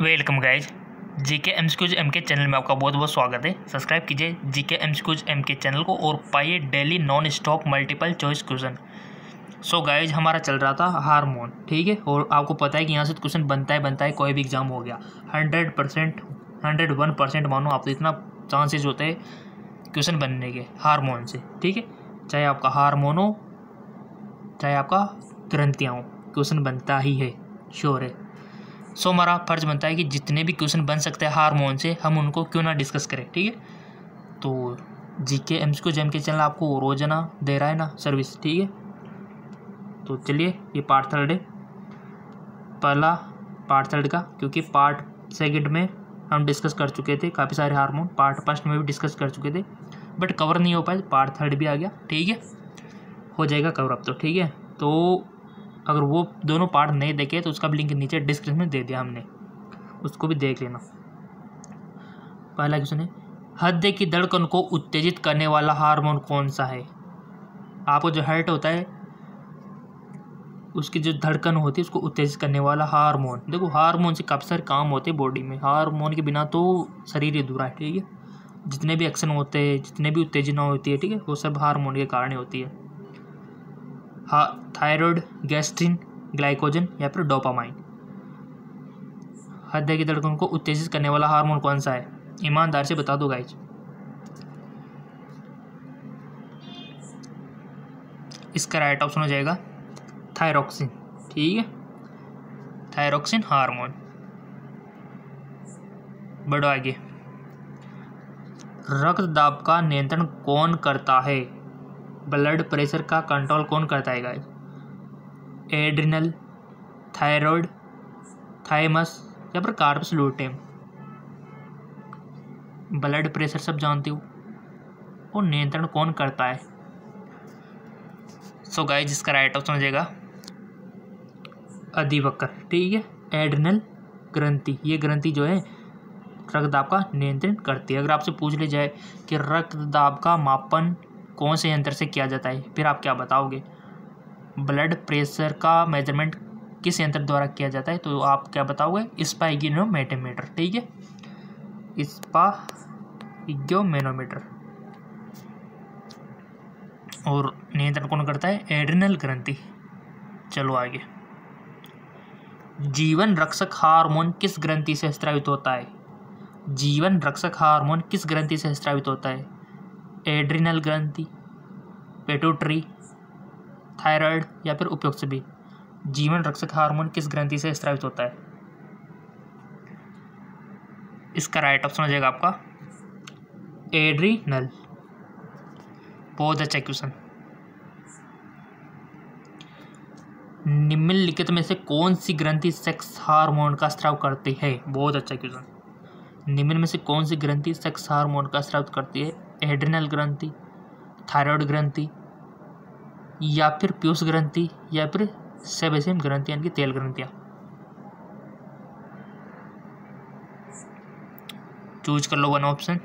Welcome guys, GK MCQs MK channel में आपका बहुत बहुत स्वागत है। सब्सक्राइब कीजिए जीके एमसीक्यूज एमके चैनल को और पाइए daily non stop multiple choice question. So guys, हमारा चल रहा था हार्मोन, ठीक है। और आपको पता है कि यहाँ से क्वेश्चन बनता है कोई भी एग्जाम हो गया 100% 101% मानो आप, तो इतना चांसेस होते हैं क्वेश्चन बनने के हार्मोन से, ठीक है। चाहे आपका हार्मोन हो चाहे आपका ग्रंथियाँ हो, क्वेश्चन बनता ही है, श्योर है। सो हमारा फर्ज बनता है कि जितने भी क्वेश्चन बन सकते हैं हार्मोन से हम उनको क्यों ना डिस्कस करें, ठीक है। तो जीके एमसीक्यू जेम के चैनल आपको रोजाना दे रहा है ना सर्विस, ठीक है। तो चलिए, ये पार्ट थर्ड है, पहला पार्ट थर्ड का, क्योंकि पार्ट सेकंड में हम डिस्कस कर चुके थे काफ़ी सारे हार्मोन, पार्ट फर्स्ट में भी डिस्कस कर चुके थे बट कवर नहीं हो पाए। पार्ट थर्ड भी आ गया, ठीक है, हो जाएगा कवर अब तो, ठीक है। तो अगर वो दोनों पार्ट नहीं देखे तो उसका भी लिंक नीचे डिस्क्रिप्शन में दे दिया हमने, उसको भी देख लेना। पहला क्वेश्चन है, हृदय की धड़कन को उत्तेजित करने वाला हार्मोन कौन सा है। आपको जो हार्ट होता है उसकी जो धड़कन होती है उसको उत्तेजित करने वाला हार्मोन। देखो, हार्मोन से काफ़ी सारे काम होते हैं बॉडी में, हार्मोन के बिना तो शरीर अधूरा है, ठीक है। जितने भी एक्शन होते हैं, जितने भी उत्तेजना होती है, ठीक है, वो सब हार्मोन के कारण होती है। थायराइड, गैस्ट्रिन, ग्लाइकोजन या फिर डोपामाइन। हृदय की धड़कन को उत्तेजित करने वाला हार्मोन कौन सा है, ईमानदार से बता दो गाइज। इसका राइट ऑप्शन हो जाएगा थायरोक्सिन, ठीक है, थायरोक्सिन हार्मोन। बढ़ो आगे। रक्त दाब का नियंत्रण कौन करता है, ब्लड प्रेशर का कंट्रोल कौन करता है गाइस। एड्रिनल, थायराइड, थाइमस या फिर कार्पस लूटेम। ब्लड प्रेशर सब जानते हो, और नियंत्रण कौन करता है। सो गाइस, जिसका राइट ऑप्शन हो जाएगा अधिवक्र, ठीक है, एड्रिनल ग्रंथि। ये ग्रंथि जो है रक्तदाब का नियंत्रण करती है। अगर आपसे पूछ ले जाए कि रक्तदाब का मापन कौन से यंत्र से किया जाता है, फिर आप क्या बताओगे। ब्लड प्रेशर का मेजरमेंट किस यंत्र द्वारा किया जाता है, तो आप क्या बताओगे, स्पाइगोमेनोमीटर, ठीक है, स्पाइगोमेनोमीटर। और नियंत्रण कौन करता है, एड्रिनल ग्रंथि। चलो आगे। जीवन रक्षक हार्मोन किस ग्रंथि से स्रावित होता है। जीवन रक्षक हार्मोन किस ग्रंथि से स्रावित होता है, एड्रिनल ग्रंथि, पिट्यूटरी, थायराइड या फिर उपयुक्त सभी। जीवन रक्षक हार्मोन किस ग्रंथि से स्रावित होता है। इसका राइट ऑप्शन हो जाएगा आपका एड्रिनल। बहुत अच्छा क्वेश्चन। निम्नलिखित में से कौन सी ग्रंथि सेक्स हार्मोन का स्राव करती है। बहुत अच्छा क्वेश्चन। निम्न में से कौन सी ग्रंथि सेक्स हार्मोन का स्राव करती है, एड्रिनल ग्रंथि, थायराइड ग्रंथि या फिर पीयूष ग्रंथि या फिर सेबेसियम ग्रंथि यानी कि तेल ग्रंथियां। चूज कर लो वन ऑप्शन।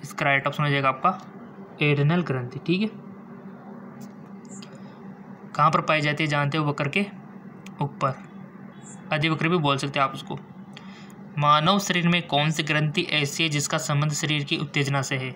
इसका राइट ऑप्शन हो जाएगा आपका एड्रिनल ग्रंथि, ठीक है। कहाँ पर पाई जाती है जानते हो, वक्र के ऊपर, अधिवक्र भी बोल सकते हैं आप उसको। मानव शरीर में कौन सी ग्रंथि ऐसी है जिसका संबंध शरीर की उत्तेजना से है।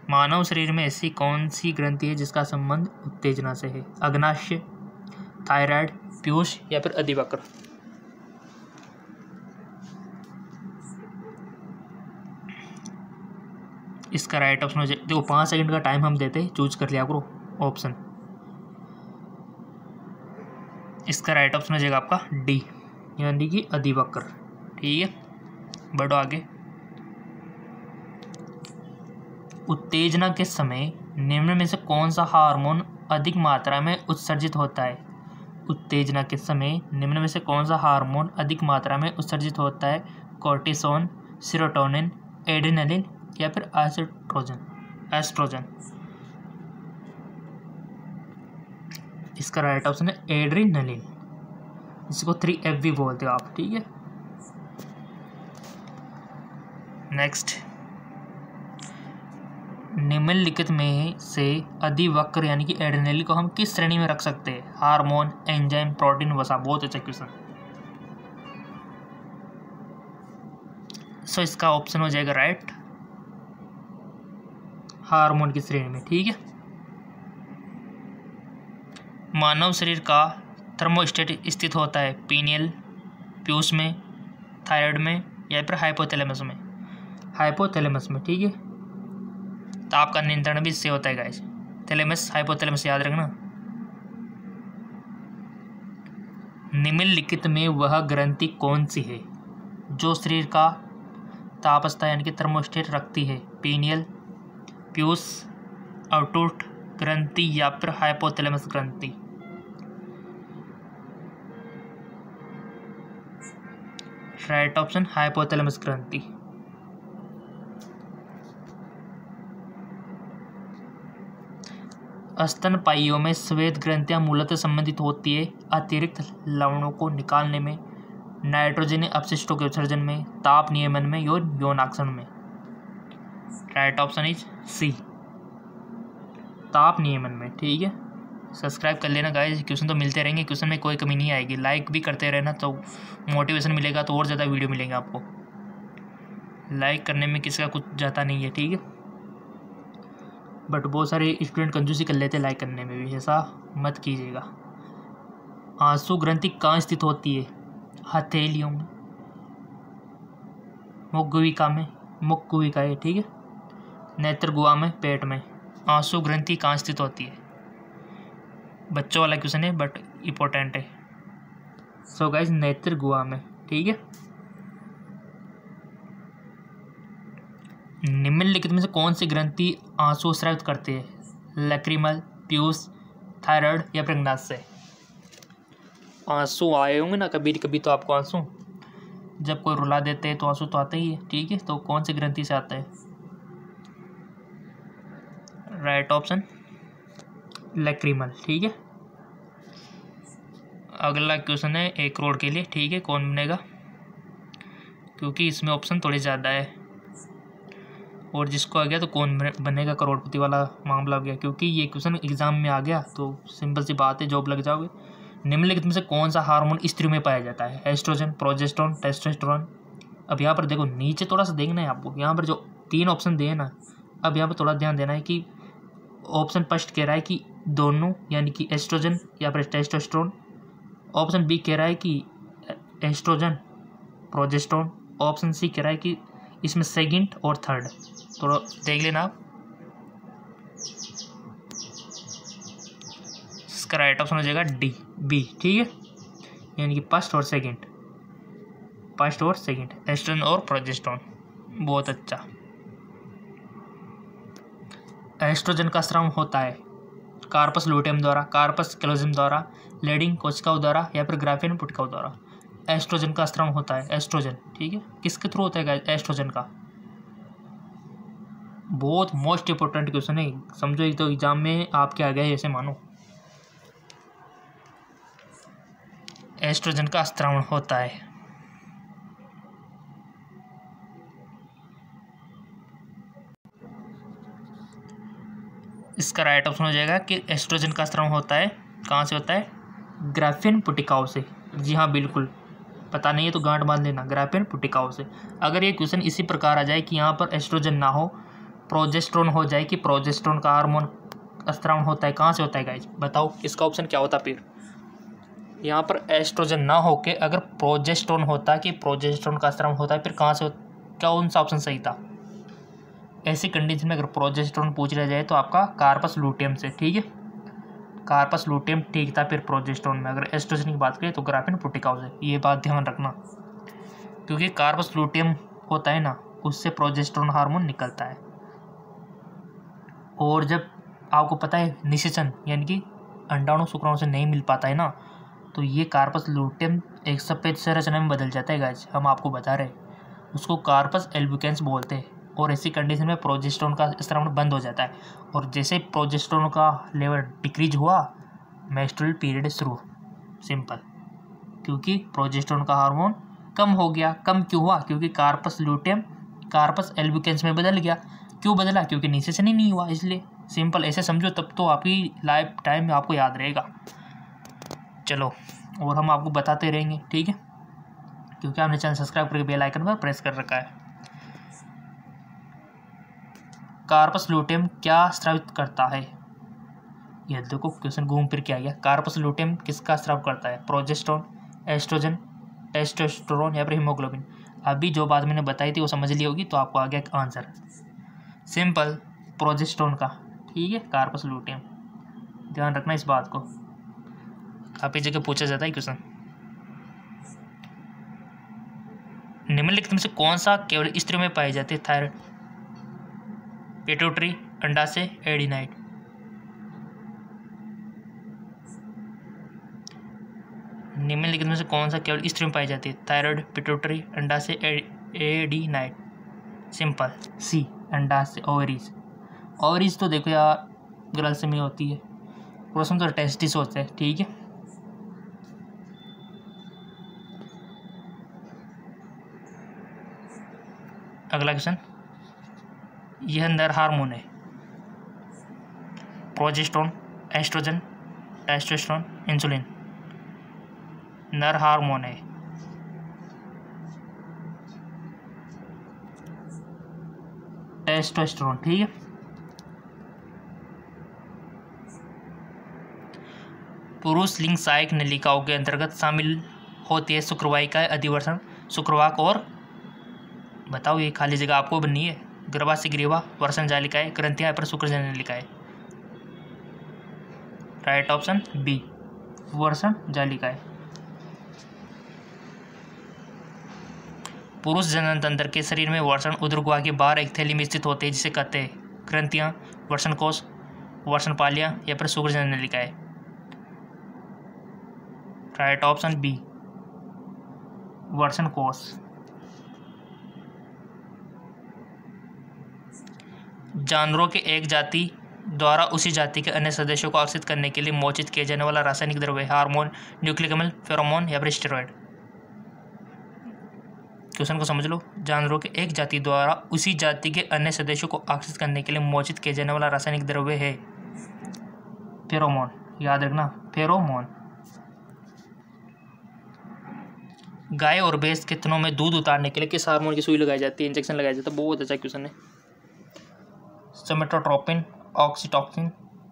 मानव शरीर में ऐसी कौन सी ग्रंथि है जिसका संबंध उत्तेजना से है, अग्नाशय, थायराइड, पीयूष या फिर अधिवक्र। इसका राइट ऑप्शन हो जाए, देखो 5 सेकंड का टाइम हम देते हैं, चूज कर लिया करो ऑप्शन। इसका राइट ऑप्शन हो जाएगा आपका डी यानी कि अधिवक्र, ठीक है। बढ़ो आगे। उत्तेजना के समय निम्न में से कौन सा हार्मोन अधिक मात्रा में उत्सर्जित होता है। उत्तेजना के समय निम्न में से कौन सा हार्मोन अधिक मात्रा में उत्सर्जित होता है, कोर्टिसोन, सेरोटोनिन, एड्रेनालिन या फिर एस्ट्रोजन। इसका राइट ऑप्शन है एड्रेनालिन, इसको 3F भी बोलते हो आप, ठीक है। नेक्स्ट, निम्नलिखित में से अधिवक्र यानी कि एड्रेनालिन को हम किस श्रेणी में रख सकते हैं, हार्मोन, एंजाइम, प्रोटीन, वसा। बहुत अच्छा क्वेश्चन। सो इसका ऑप्शन हो जाएगा राइट, हार्मोन की श्रेणी में। ठीक है। मानव शरीर का थर्मोस्टेट स्थित होता है पीनियल, प्यूस में, थायराइड में या फिर हाइपोथैलेमस में। हाइपोथैलेमस में। ठीक है। ताप का नियंत्रण भी इससे होता है गाइस। थैलेमस, हाइपोथैलेमस याद रखना। निम्नलिखित में वह ग्रंथि कौन सी है जो शरीर का तापस्था यानी कि थर्मोस्टेट रखती है? पीनियल, प्यूस, अटूट ग्रंथि या फिर हाइपोथैलेमस ग्रंथि। राइट ऑप्शन हाइपोथैलेमस ग्रंथि। स्तनपायियों में श्वेत ग्रंथियां मूलतः संबंधित होती है अतिरिक्त लवणों को निकालने में, नाइट्रोजन अपशिष्टों के उत्सर्जन में, ताप नियमन में और यौनाक्षण में। राइट ऑप्शन इज सी, ताप नियमन में। ठीक है। सब्सक्राइब कर लेना गाइस, क्वेश्चन तो मिलते रहेंगे, क्वेश्चन में कोई कमी नहीं आएगी। लाइक भी करते रहना तो मोटिवेशन मिलेगा, तो और ज़्यादा वीडियो मिलेंगे आपको। लाइक करने में किसी का कुछ जाता नहीं है। ठीक है। बट बहुत सारे स्टूडेंट कंजूसी कर लेते हैं लाइक करने में भी, ऐसा मत कीजिएगा। आंसू ग्रंथि कहाँ स्थित होती है? हथेलियों में, मुखगुहिका में, मुखगुहिका है। ठीक है। नेत्र गुहा में, पेट में। आंसू ग्रंथि कहाँ स्थित होती है? बच्चों वाला क्वेश्चन है बट इम्पोर्टेंट है। सो गाइस नेत्र गुहा में। ठीक है। निम्नलिखित में से कौन सी ग्रंथि आंसू स्रावित करती है? लैक्रिमल, प्यूस, थायराइड या प्रेग्नास। आंसू आए होंगे ना कभी कभी तो आपको आंसू, जब कोई रुला देते हैं तो आंसू तो आते ही है। ठीक है। तो कौन सी ग्रंथि से आता है? Right option lacrimal. ठीक है। अगला क्वेश्चन है 1 करोड़ के लिए। ठीक है। कौन बनेगा? क्योंकि इसमें ऑप्शन थोड़े ज़्यादा है, और जिसको आ गया तो कौन बनेगा करोड़पति वाला मामला हो गया, क्योंकि ये क्वेश्चन एग्जाम में आ गया तो सिंपल सी बात है, जॉब लग जाओगे। निम्नलिखित में से कौन सा हार्मोन स्त्रियों में पाया जाता है? Estrogen, progesterone, testosterone. अब यहाँ पर देखो नीचे थोड़ा सा देखना है आपको, यहाँ पर जो 3 ऑप्शन दिए ना, अब यहाँ पर थोड़ा ध्यान देना है कि ऑप्शन फर्स्ट कह रहा है कि दोनों, यानी कि एस्ट्रोजन या फिर टेस्टोस्टेरोन। ऑप्शन बी कह रहा है कि एस्ट्रोजन, प्रोजेस्टेरोन। ऑप्शन सी कह रहा है कि इसमें सेकंड और थर्ड। थोड़ा देख लेना आप। इसका राइट ऑप्शन हो जाएगा डी, बी। ठीक है। यानी कि फर्स्ट और सेकंड, फर्स्ट और सेकंड, एस्ट्रोजन और प्रोजेस्टेरोन। बहुत अच्छा। एस्ट्रोजन का स्राव होता है कार्पस लूटेम द्वारा, कार्पस कैलोजियम द्वारा, लेडिंग कोशिकाओं द्वारा या फिर ग्राफियन पुटिकाओं द्वारा। एस्ट्रोजन का स्राव होता है एस्ट्रोजन। ठीक है। किसके थ्रू होता है एस्ट्रोजन का? बहुत मोस्ट इंपोर्टेंट क्वेश्चन है, समझो तो एग्जाम में आपके आ गए ऐसे मानो। एस्ट्रोजन का स्राव होता है। इसका राइट ऑप्शन हो जाएगा कि एस्ट्रोजन का स्राव होता है, कहाँ से होता है? ग्राफियन पुटिकाओं से। जी हाँ बिल्कुल, पता नहीं है तो गांठ बांध लेना, ग्राफियन पुटिकाओं से। अगर ये क्वेश्चन इसी प्रकार आ जाए कि यहाँ पर एस्ट्रोजन ना हो, प्रोजेस्टेरोन हो जाए कि प्रोजेस्टेरोन का हार्मोन स्राव होता है, कहाँ से होता है गाइस? बताओ इसका ऑप्शन क्या होता? फिर यहाँ पर एस्ट्रोजन ना हो के अगर प्रोजेस्टेरोन होता कि प्रोजेस्टेरोन का स्राव होता है, फिर कहाँ से कौन सा ऑप्शन सही था? ऐसी कंडीशन में अगर प्रोजेस्टेरोन पूछ लिया जाए तो आपका कार्पस लूटियम से। ठीक है। कार्पस लूटियम ठीक था। फिर प्रोजेस्टेरोन में अगर एस्ट्रोजन की बात करें तो ग्राफियन पुटिकाओं से। ये बात ध्यान रखना, क्योंकि कार्पस लूटियम होता है ना, उससे प्रोजेस्टेरोन हार्मोन निकलता है। और जब आपको पता है निषेचन यानी कि अंडाणु शुक्राणु से नहीं मिल पाता है ना, तो ये कार्पस लूटियम एक सफेद संरचना में बदल जाता है गाइस। हम आपको बता रहे हैं, उसको कार्पस एल्बिकेंस बोलते हैं। और ऐसी कंडीशन में प्रोजेस्टेरोन का स्राव बंद हो जाता है, और जैसे प्रोजेस्टेरोन का लेवल डिक्रीज हुआ, मेंस्ट्रुअल पीरियड शुरू। सिंपल, क्योंकि प्रोजेस्टेरोन का हार्मोन कम हो गया। कम क्यों हुआ? क्योंकि कार्पस लूटियम कार्पस एल्बिकेंस में बदल गया। क्यों बदला? क्योंकि निषेचन ही नहीं हुआ, इसलिए। सिंपल, ऐसे समझो तब तो आपकी लाइफ टाइम में आपको याद रहेगा। चलो, और हम आपको बताते रहेंगे, ठीक है, क्योंकि आपने चैनल सब्सक्राइब करके बेल आइकन पर प्रेस कर रखा है। कार्पस ल्यूटेयम क्या स्रावित करता है? ये देखो क्वेश्चन घूम फिर के आ गया। कार्पस ल्यूटेयम किसका स्राव करता है? प्रोजेस्टेरोन, एस्ट्रोजन, टेस्टोस्टेरोन या फिर हीमोग्लोबिन। अभी जो बात मैंने बताई थी वो समझ ली होगी, तो आपको आ गया आंसर सिंपल, प्रोजेस्टेरोन का, ठीक है, कार्पस ल्यूटेयम। ध्यान रखना इस बात को, काफ़ी जगह पूछा जाता है क्वेश्चन। निम्नलिखित में से कौन सा केवल स्त्रियों में पाई जाती है? थायराइड, पिट्यूटरी, अंडाशय, एडिनाइड। निम्नलिखित में से कौन सा केवल स्त्रियों में पाई जाती है? थायराइड, पिट्यूटरी, अंडाशय, एडिनाइड। सिंपल सी, अंडाशय, ओवरीज। ओवरीज तो देखो यार गर्ल्स में होती है, उसमें तो टेस्टिस होते हैं, ठीक है। अगला क्वेश्चन, यह नर हार्मोन है? Progesterone, estrogen, testosterone, insulin. नर हार्मोन है टेस्टोस्टेरोन, ठीक है। पुरुष लिंग सहायक नलिकाओं के अंतर्गत शामिल होती है शुक्रवाहिकाएं, अधिवर्षण, शुक्रवाक और बताओ ये खाली जगह आपको बननी है। गर्भाशय ग्रीवा, वर्षण जालिकाएं, ग्रंथियां पर शुक्रजन नलिकाएं। राइट ऑप्शन बी, वर्षण जालिकाएं। पुरुष जनन तंत्र के शरीर में वर्षण उदरगुहा के बाहर एक थैली में स्थित होते हैं जिसे कहते हैं ग्रंथियां, वर्षण कोश, वर्षण पालियां या फिर शुक्रजन नलिकाएं। राइट ऑप्शन बी, वर्षण कोश। जानवरों के एक जाति द्वारा उसी जाति के अन्य सदस्यों को आकर्षित करने के लिए मोचित किया जाने वाला रासायनिक द्रव्य, हार्मोन, न्यूक्लिक एसिड, फेरोमोन या फिर स्टेरॉइड। क्वेश्चन को समझ लो। जानवरों के एक जाति द्वारा उसी जाति के अन्य सदस्यों को आकर्षित करने के लिए मोचित किया जाने वाला रासायनिक द्रव्य है फेरोमोन। याद रखना, फेरोमोन। गाय और भैंस के थनों में दूध उतारने के लिए किस हार्मोन की सुई लगाई जाती है, इंजेक्शन लगाया जाता है? बहुत अच्छा क्वेश्चन है। सोमेटोट्रोपिन, ऑक्सीटोसिन,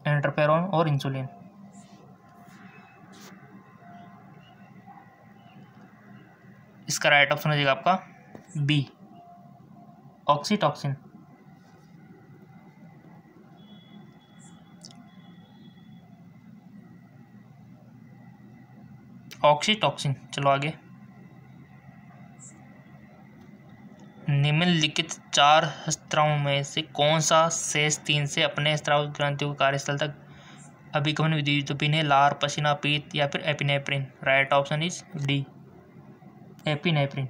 इंटरफेरोन और इंसुलिन। इसका राइट ऑप्शन हो जाएगा आपका बी, ऑक्सीटोसिन। ऑक्सीटोसिन। चलो आगे। निम्नलिखित चार स्रावों में से कौन सा शेष तीन से अपने स्राव ग्रंथियों के कार्यस्थल तक अभिगमन विधिन है? लार, पसीना, पीत या फिर epinephrine. Right option is D, epinephrine.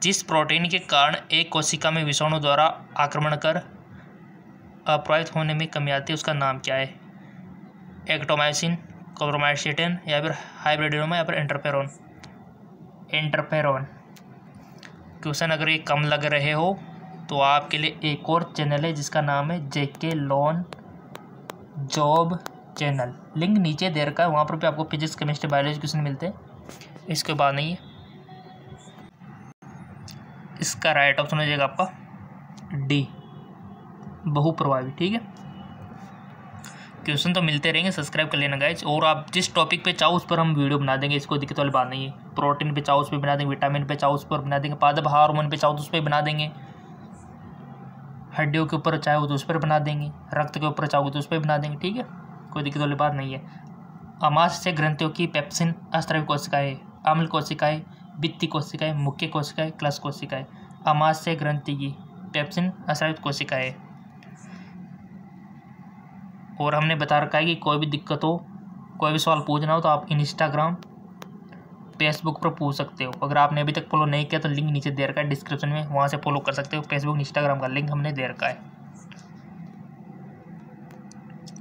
जिस प्रोटीन के कारण एक कोशिका में विषाणु द्वारा आक्रमण कर अप्रभावित होने में कमी आती है उसका नाम क्या है? एक्टोमाइसिन, क्रोमाइसिटिन या फिर हाइब्रिडोमा या फिर इंटरफेरोन। इंटरफेरोन। क्वेश्चन अगर ये कम लग रहे हो तो आपके लिए एक और चैनल है जिसका नाम है जेके लॉन जॉब चैनल, लिंक नीचे दे रखा है, वहाँ पर भी आपको फिजिक्स, केमिस्ट्री, बायोलॉजी क्वेश्चन मिलते हैं। इसके बाद नहीं है। इसका राइट ऑप्शन हो जाएगा आपका डी, बहुप्रभावी, ठीक है। क्वेश्चन तो मिलते रहेंगे, सब्सक्राइब कर लेना गाइज। और आप जिस टॉपिक पे चाहो उस पर हम वीडियो बना देंगे, इसको दिक्कत वाली बात नहीं है। प्रोटीन पे चाहो उस पर बना देंगे, विटामिन पे चाहो उस पर बना देंगे, पादप हार्मोन पे चाहो तो उस पर बना देंगे, हड्डियों के ऊपर चाहो तो उस पर बना देंगे, रक्त के ऊपर चाहो तो उस पर बना देंगे, ठीक है, कोई दिक्कत वाली बात नहीं है। अमाशय ग्रंथियों की पेप्सिन अस्रावी कोशिकाएं, अम्ल कोशिकाएं, भित्ति कोशिकाएं, मुख्य कोशिकाएं, क्लस कोशिकाएं। अमाशय ग्रंथि की पेप्सिन अस्रावित कोशिकाएं। और हमने बता रखा है कि कोई भी दिक्कत हो, कोई भी सवाल पूछना हो तो आप इंस्टाग्राम, फेसबुक पर पूछ सकते हो। अगर आपने अभी तक फॉलो नहीं किया तो लिंक नीचे दे रखा है डिस्क्रिप्शन में, वहाँ से फॉलो कर सकते हो। फेसबुक, इंस्टाग्राम का लिंक हमने दे रखा है।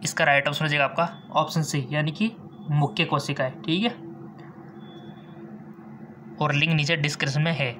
इसका राइट ऑप्शन हो जाएगा आपका ऑप्शन सी, यानी कि मुख्य कोशिकाएं, ठीक है। और लिंक नीचे डिस्क्रिप्शन में है।